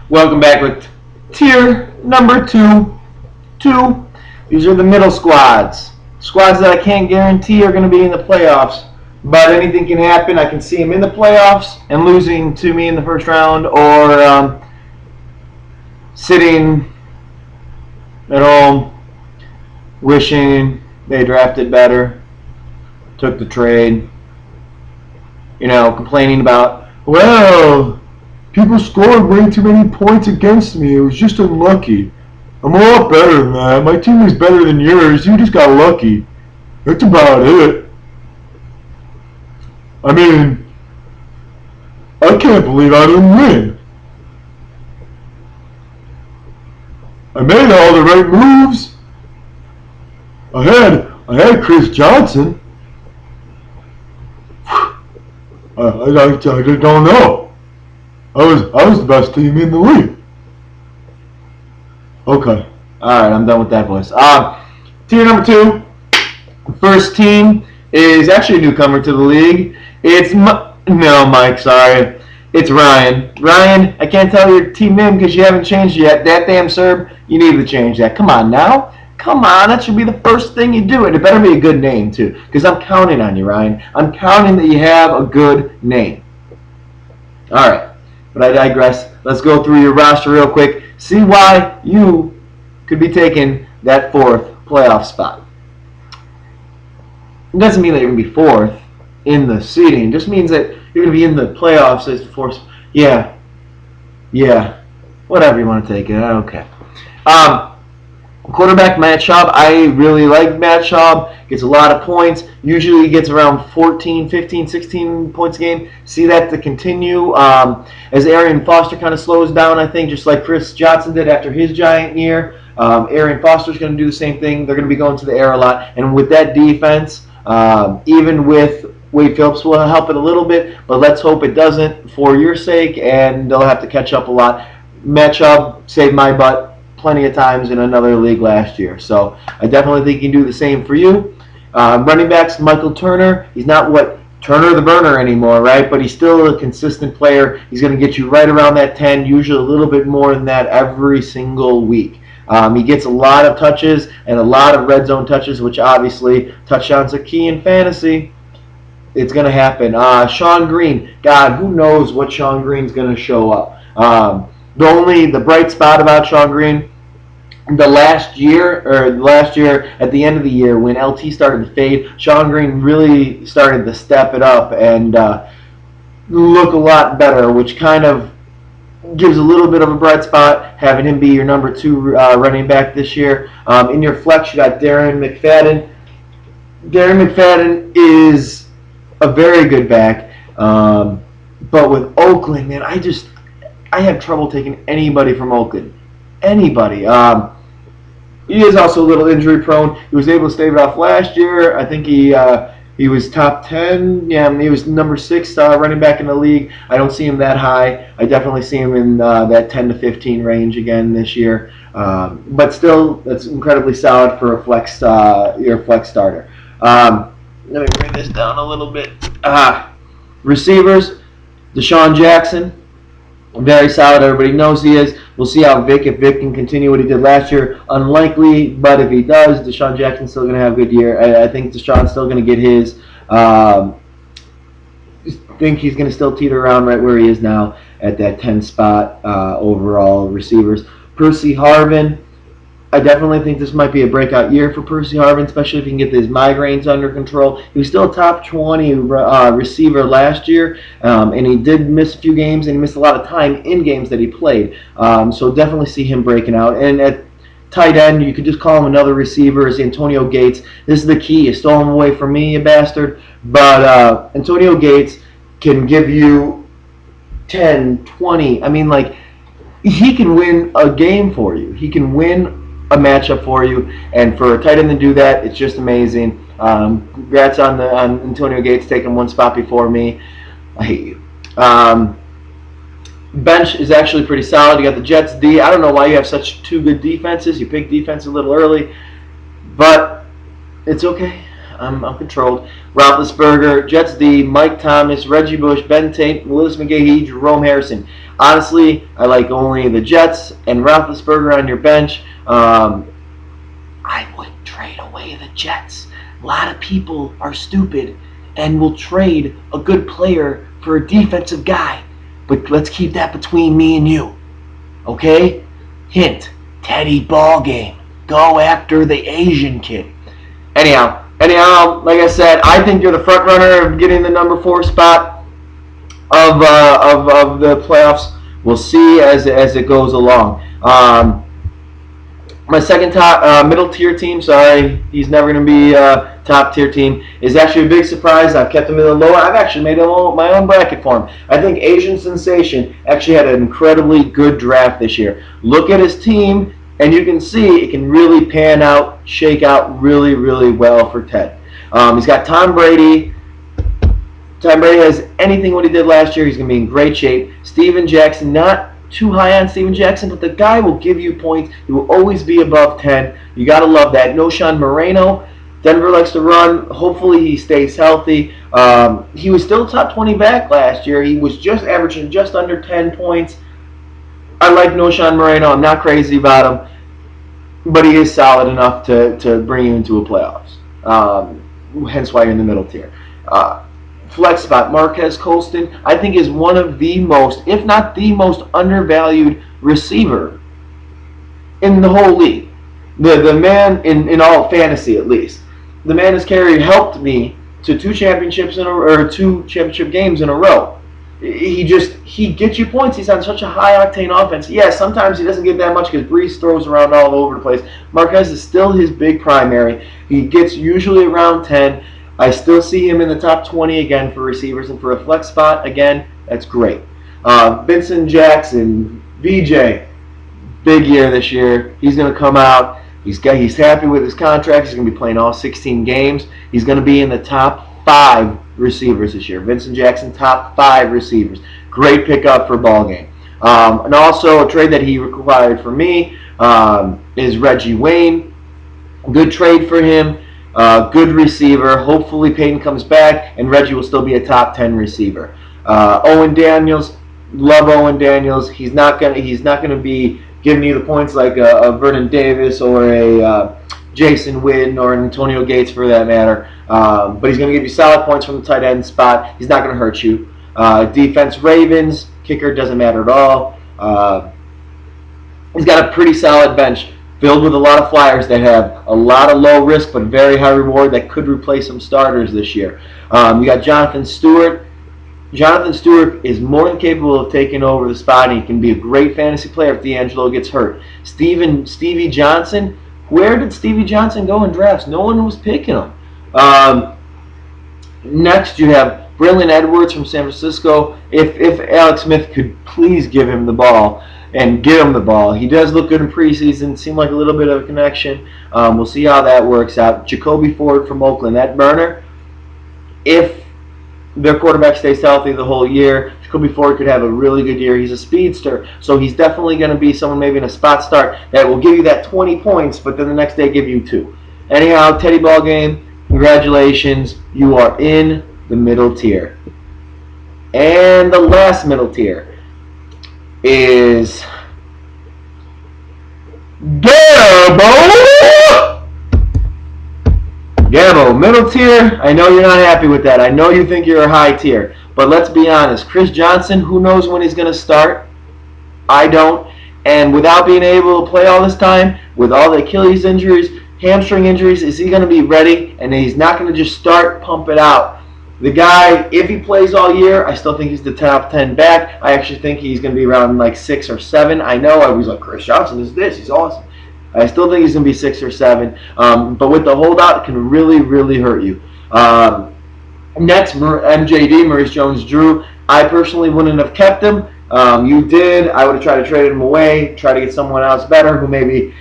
Welcome back with tier number two. These are the middle squads. Squads that I can't guarantee are going to be in the playoffs, but anything can happen. I can see them in the playoffs and losing to me in the first round, or sitting at home wishing they drafted better, took the trade, complaining about, well, people scored way too many points against me. It was just unlucky. I'm a lot better than that. My team is better than yours. You just got lucky. That's about it. I mean, I can't believe I didn't win. I made all the right moves. I had Chris Johnson. I just don't know. I was the best team in the league. Okay. Alright, I'm done with that voice. Tier number 2. First team is actually a newcomer to the league. It's Mike, sorry. It's Ryan. Ryan, I can't tell your team name because you haven't changed yet. That damn Serb, you need to change that. Come on now. Come on, that should be the first thing you do. And it better be a good name, too. Because I'm counting on you, Ryan. I'm counting that you have a good name. Alright. But I digress. Let's go through your roster real quick. See why you could be taking that 4th playoff spot. It doesn't mean that you're going to be 4th in the seeding. It just means that you're going to be in the playoffs as the 4th. Yeah. Whatever you want to take it. I don't care. Quarterback Matt Schaub. I really like Matt Schaub. Gets a lot of points. Usually gets around 14, 15, 16 points a game. See that to continue. As Arian Foster kind of slows down, I think, just like Chris Johnson did after his giant year. Arian Foster's going to do the same thing. They're going to be going to the air a lot. And with that defense, even with Wade Phillips will help it a little bit, but let's hope it doesn't for your sake, and they'll have to catch up a lot. Matt Schaub saved my butt plenty of times in another league last year. So I definitely think he can do the same for you. Running backs, Michael Turner. He's not Turner the burner anymore, right? But he's still a consistent player. He's going to get you right around that 10, usually a little bit more than that every single week. He gets a lot of touches and a lot of red zone touches, which obviously touchdowns are key in fantasy. It's going to happen. Sean Green. God, who knows what Sean Green's going to show up. The bright spot about Sean Green, last year at the end of the year when LT started to fade, Sean Green really started to step it up and look a lot better, which kind of gives a little bit of a bright spot, having him be your number 2 running back this year. In your flex, you got Darren McFadden. Darren McFadden is a very good back, but with Oakland, man, I have trouble taking anybody from Oakland. Anybody. He is also a little injury prone. He was able to stave it off last year. I think he was top 10. Yeah, he was number 6 running back in the league. I don't see him that high. I definitely see him in that 10 to 15 range again this year. But still, that's incredibly solid for your flex starter. Let me bring this down a little bit. Receivers, Deshaun Jackson. Very solid. Everybody knows he is. We'll see if Vic can continue what he did last year. Unlikely, but if he does, Deshaun Jackson's still going to have a good year. I think Deshaun's still going to get his. I think he's going to still teeter around right where he is now at that 10 spot overall receivers. Percy Harvin. I definitely think this might be a breakout year for Percy Harvin, especially if he can get his migraines under control. He was still a top 20 receiver last year, and he did miss a few games, and he missed a lot of time in games that he played. So definitely see him breaking out. And at tight end, you could just call him another receiver, is Antonio Gates. This is the key. You stole him away from me, you bastard. But Antonio Gates can give you 10, 20. I mean, he can win a game for you. He can win a matchup for you, and for a tight end to do that, it's just amazing. Congrats on Antonio Gates taking 1 spot before me. I hate you. Bench is actually pretty solid. You got the Jets D. I don't know why you have such 2 good defenses. You picked defense a little early, but it's okay. I'm controlled. Roethlisberger, Jets D, Mike Thomas, Reggie Bush, Ben Tate, Willis McGahee, Jerome Harrison. Honestly, I like only the Jets and Roethlisberger on your bench. I would trade away the Jets. A lot of people are stupid and will trade a good player for a defensive guy. But let's keep that between me and you. Okay? Hint, Teddy Ballgame. Go after the Asian kid. Anyhow, like I said, I think you're the front runner of getting the number 4 spot of the playoffs. We'll see as it goes along. My second top middle tier team, sorry, he's never going to be a top tier team, is actually a big surprise. I've kept him in the lower. I've actually made my own bracket for him. I think Asian Sensation actually had an incredibly good draft this year. Look at his team, and you can see it can really pan out, shake out really, really well for Ted. He's got Tom Brady. Tom Brady has anything what he did last year. He's going to be in great shape. Steven Jackson, not too high on Steven Jackson, but the guy will give you points. He will always be above 10. You got to love that. No Sean Moreno. Denver likes to run. Hopefully he stays healthy. He was still top 20 back last year. He was just averaging just under 10 points. I like No Sean Moreno. I'm not crazy about him, but he is solid enough to bring you into a playoffs. Hence why you're in the middle tier. Flex spot, Marquez Colston, I think is one of the most, if not the most undervalued receiver in the whole league. The man, in all fantasy at least, the man has helped me to 2 championship games in a row. He gets you points. He's on such a high octane offense. Yeah, sometimes he doesn't get that much because Brees throws around all over the place. Marquez is still his big primary. He gets usually around 10. I still see him in the top 20 again for receivers, and for a flex spot, again, that's great. Vincent Jackson, VJ, big year this year. He's going to come out. He's happy with his contract. He's going to be playing all 16 games. He's going to be in the top 5 receivers this year. Vincent Jackson, top 5 receivers. Great pickup for ball game. And also a trade that he required for me is Reggie Wayne. Good trade for him. Good receiver. Hopefully Peyton comes back and Reggie will still be a top 10 receiver. Owen Daniels, love Owen Daniels. He's not gonna be giving you the points like a Vernon Davis or a Jason Witten or an Antonio Gates for that matter. But he's gonna give you solid points from the tight end spot. He's not gonna hurt you. Defense, Ravens. Kicker doesn't matter at all. He's got a pretty solid bench, filled with a lot of flyers that have a lot of low risk but very high reward that could replace some starters this year. You got Jonathan Stewart. Jonathan Stewart is more than capable of taking over the spot, and he can be a great fantasy player if D'Angelo gets hurt. Stevie Johnson. Where did Stevie Johnson go in drafts? No one was picking him. Next, you have Braylon Edwards from San Francisco. If Alex Smith could please give him the ball and get him the ball. He does look good in preseason. Seemed like a little bit of a connection. We'll see how that works out. Jacoby Ford from Oakland. That burner, if their quarterback stays healthy the whole year, Jacoby Ford could have a really good year. He's a speedster, so he's definitely going to be someone maybe in a spot start that will give you that 20 points, but then the next day give you 2. Anyhow, Teddy Ballgame, congratulations. You are in the middle tier. And the last middle tier is Gabo, middle tier. I know you're not happy with that. I know you think you're a high tier. But let's be honest. Chris Johnson, who knows when he's going to start? I don't. And without being able to play all this time, with all the Achilles injuries, hamstring injuries, is he going to be ready? And he's not going to just start, pump it out. The guy, if he plays all year, I still think he's the top 10 back. I actually think he's going to be around like 6 or 7. I know I was like, Chris Johnson is this. He's awesome. I still think he's going to be 6 or 7. But with the holdout, it can really, really hurt you. Next, MJD, Maurice Jones-Drew. I personally wouldn't have kept him. You did. I would have tried to trade him away, try to get someone else better who maybe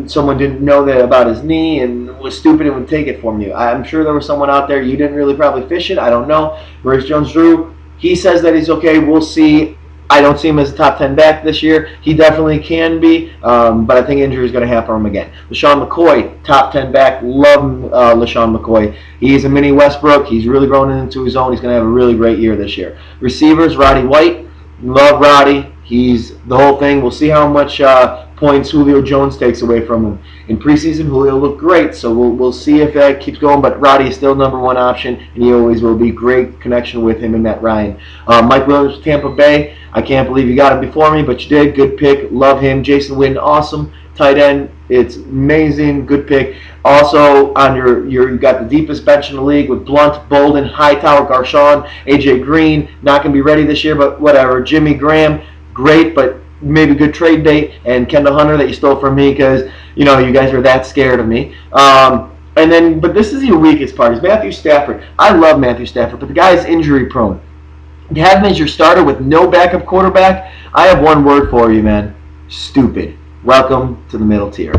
someone didn't know that about his knee and was stupid and would take it from you. I'm sure there was someone out there. You didn't really probably fish it. I don't know. Maurice Jones-Drew, he says that he's okay. We'll see. I don't see him as a top 10 back this year. He definitely can be, but I think injury is going to hamper him again. LaShawn McCoy, top 10 back. Love LaShawn McCoy. He's a mini Westbrook. He's really grown into his own. He's going to have a really great year this year. Receivers, Roddy White. Love Roddy. He's the whole thing. We'll see how much points Julio Jones takes away from him. In preseason, Julio looked great, so we'll see if that keeps going. But Roddy is still number one option, and he always will be. Great connection with him and Matt Ryan. Mike Williams, Tampa Bay. I can't believe you got him before me, but you did. Good pick. Love him. Jason Witten, awesome. Tight end. It's amazing. Good pick. Also, on you got the deepest bench in the league with Blunt, Bolden, Hightower, Garchon, AJ Green. Not going to be ready this year, but whatever. Jimmy Graham, great, but maybe good trade bait. And Kendall Hunter that you stole from me because, you guys are that scared of me. But this is your weakest part. Is Matthew Stafford. I love Matthew Stafford, but the guy is injury prone. You have him as your starter with no backup quarterback. I have one word for you, man. Stupid. Welcome to the middle tier.